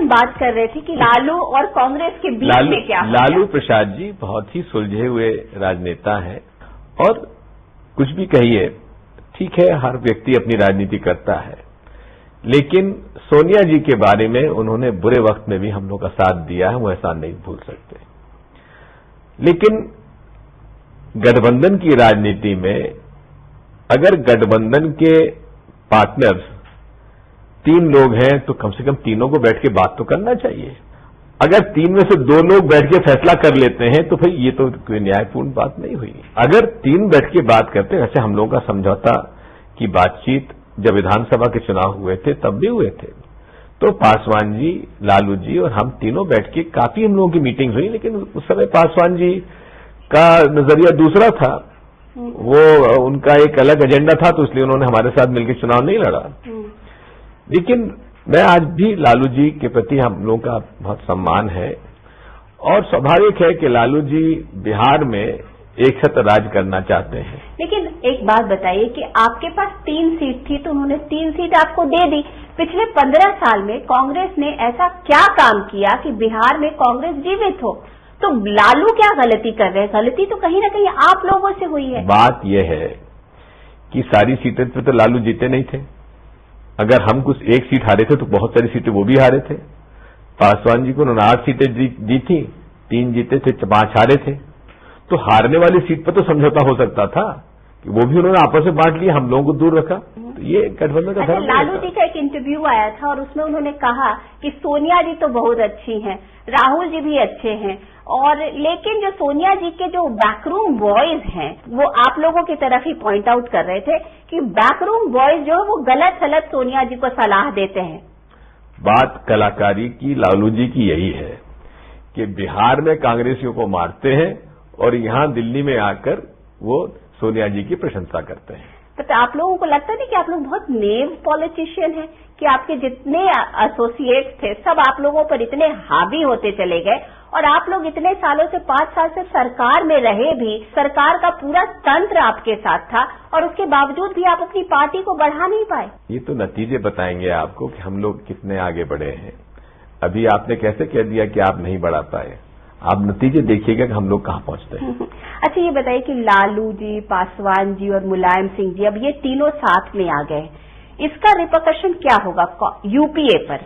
हम बात कर रहे थे कि लालू और कांग्रेस के बीच में क्या हो लालू प्रसाद जी बहुत ही सुलझे हुए राजनेता हैं और कुछ भी कहिए, ठीक है, हर व्यक्ति अपनी राजनीति करता है, लेकिन सोनिया जी के बारे में उन्होंने बुरे वक्त में भी हम लोग का साथ दिया है, वो एहसान नहीं भूल सकते। लेकिन गठबंधन की राजनीति में अगर गठबंधन के पार्टनर्स 3 लोग हैं तो कम से कम तीनों को बैठ के बात तो करना चाहिए। अगर 3 में से 2 लोग बैठ के फैसला कर लेते हैं तो भाई ये तो कोई न्यायपूर्ण बात नहीं हुई। अगर 3 बैठ के बात करते हैं, ऐसे हम लोगों का समझौता की बातचीत जब विधानसभा के चुनाव हुए थे तब भी हुए थे, तो पासवान जी, लालू जी और हम तीनों बैठ के काफी हम लोगों की मीटिंग हुई, लेकिन उस समय पासवान जी का नजरिया दूसरा था, वो उनका एक अलग एजेंडा था, तो इसलिए उन्होंने हमारे साथ मिलकर चुनाव नहीं लड़ा। लेकिन मैं आज भी लालू जी के प्रति हम लोगों का बहुत सम्मान है और स्वाभाविक है कि लालू जी बिहार में एक साथ राज करना चाहते हैं। लेकिन एक बात बताइए कि आपके पास 3 सीट थी तो उन्होंने 3 सीट आपको दे दी। पिछले 15 साल में कांग्रेस ने ऐसा क्या काम किया कि बिहार में कांग्रेस जीवित हो? तो लालू क्या गलती कर रहे हैं? गलती तो कहीं ना कहीं आप लोगों से हुई है। बात यह है कि सारी सीटें पे तो लालू जीते नहीं थे। अगर हम कुछ एक सीट हारे थे तो बहुत सारी सीटें वो भी हारे थे। पासवान जी को उन्होंने 8 सीटें दी थी, 3 जीते थे, 5 हारे थे। तो हारने वाली सीट पर तो समझौता हो सकता था कि वो भी उन्होंने आपस में बांट लिया, हम लोगों को दूर रखा। तो ये गठबंधन का धर्म। लालू जी का एक इंटरव्यू आया था और उसमें उन्होंने कहा कि सोनिया जी तो बहुत अच्छी हैं, राहुल जी भी अच्छे हैं, और लेकिन जो सोनिया जी के जो बैकरूम बॉयज हैं वो आप लोगों की तरफ ही पॉइंट आउट कर रहे थे कि बैकरूम बॉयज जो है वो गलत सलत सोनिया जी को सलाह देते हैं। बात कलाकारी की लालू जी की यही है कि बिहार में कांग्रेसियों को मारते हैं और यहां दिल्ली में आकर वो सोनिया जी की प्रशंसा करते हैं। तो आप लोगों को लगता नहीं कि आप लोग बहुत नेव पॉलिटिशियन हैं कि आपके जितने एसोसिएट्स थे सब आप लोगों पर इतने हावी होते चले गए और आप लोग इतने सालों से 5 साल से सरकार में रहे भी, सरकार का पूरा तंत्र आपके साथ था और उसके बावजूद भी आप अपनी पार्टी को बढ़ा नहीं पाए। ये तो नतीजे बताएंगे आपको कि हम लोग कितने आगे बढ़े हैं। अभी आपने कैसे कह दिया कि आप नहीं बढ़ा पाए? आप नतीजे देखिएगा कि हम लोग कहां पहुंचते हैं। अच्छा, ये बताइए कि लालू जी, पासवान जी और मुलायम सिंह जी अब ये तीनों साथ में आ गए, इसका रिपरकशन क्या होगा यूपीए पर?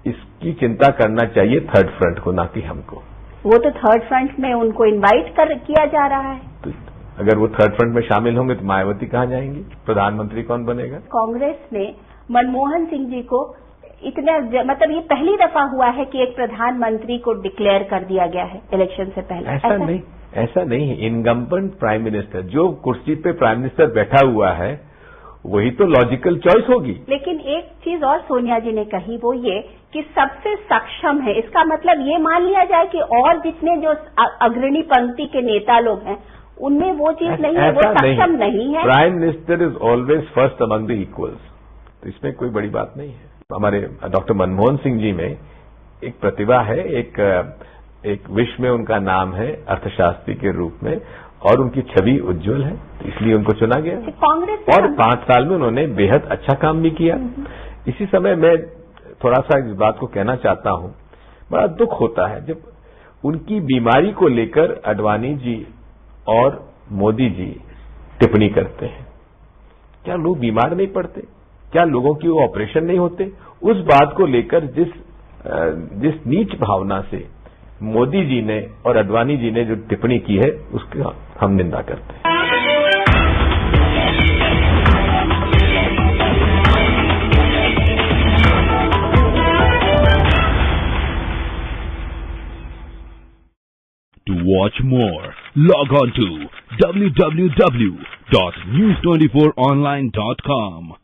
इसकी चिंता करना चाहिए थर्ड फ्रंट को, ना कि हमको। वो तो थर्ड फ्रंट में उनको इनवाइट किया जा रहा है। तो अगर वो थर्ड फ्रंट में शामिल होंगे तो मायावती कहां जाएंगी? प्रधानमंत्री कौन बनेगा? कांग्रेस ने मनमोहन सिंह जी को इतने, मतलब ये पहली दफा हुआ है कि एक प्रधानमंत्री को डिक्लेयर कर दिया गया है इलेक्शन से पहले। ऐसा नहीं है। इनकम्बेंट प्राइम मिनिस्टर, जो कुर्सी पे प्राइम मिनिस्टर बैठा हुआ है, वही तो लॉजिकल चॉइस होगी। लेकिन एक चीज और सोनिया जी ने कही, वो ये कि सबसे सक्षम है। इसका मतलब ये मान लिया जाए कि और जितने जो अग्रणी पंक्ति के नेता लोग हैं उनमें वो चीज नहीं है, वो सक्षम नहीं है। Prime minister is always first among the equals, तो इसमें कोई बड़ी बात नहीं है। हमारे डॉक्टर मनमोहन सिंह जी में एक प्रतिभा है, एक विश्व में उनका नाम है अर्थशास्त्री के रूप में, और उनकी छवि उज्जवल है, तो इसलिए उनको चुना गया। कांग्रेस और 5 साल में उन्होंने बेहद अच्छा काम भी किया। इसी समय मैं थोड़ा सा इस बात को कहना चाहता हूं, बड़ा दुख होता है जब उनकी बीमारी को लेकर आडवाणी जी और मोदी जी टिप्पणी करते हैं। क्या लोग बीमार नहीं पड़ते? क्या लोगों की वो ऑपरेशन नहीं होते? उस बात को लेकर जिस नीच भावना से मोदी जी ने और आडवाणी जी ने जो टिप्पणी की है, उसकी हम निंदा करते हैं। To watch more, log on to www.news24online.com.